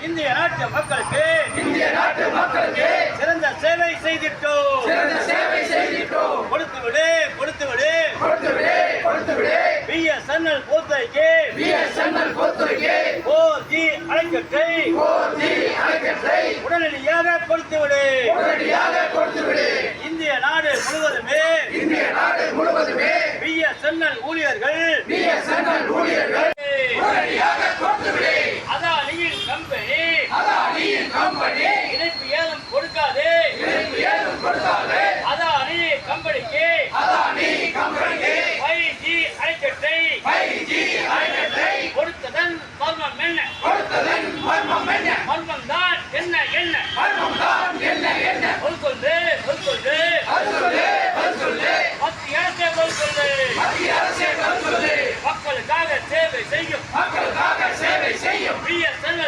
இந்திய நாட்டு மக்களுக்கு சிறந்த சேவை செய்திட்டோம். கொடுத்து விடு BSNL பொறுத்தவரைக்கு 4G அலைக்கற்றை உடனடியாக கொடுத்து விடு. இந்திய நாடு முழுவதுமே BSNL ஊழியர்கள் அதானியின் கம்பெனி இணைப்பு ஏலம் கொடுக்காதே. அதானி கம்பெனிக்கு 5G அலைக்கற்றை கொடுத்ததன் மர்மம் என்ன?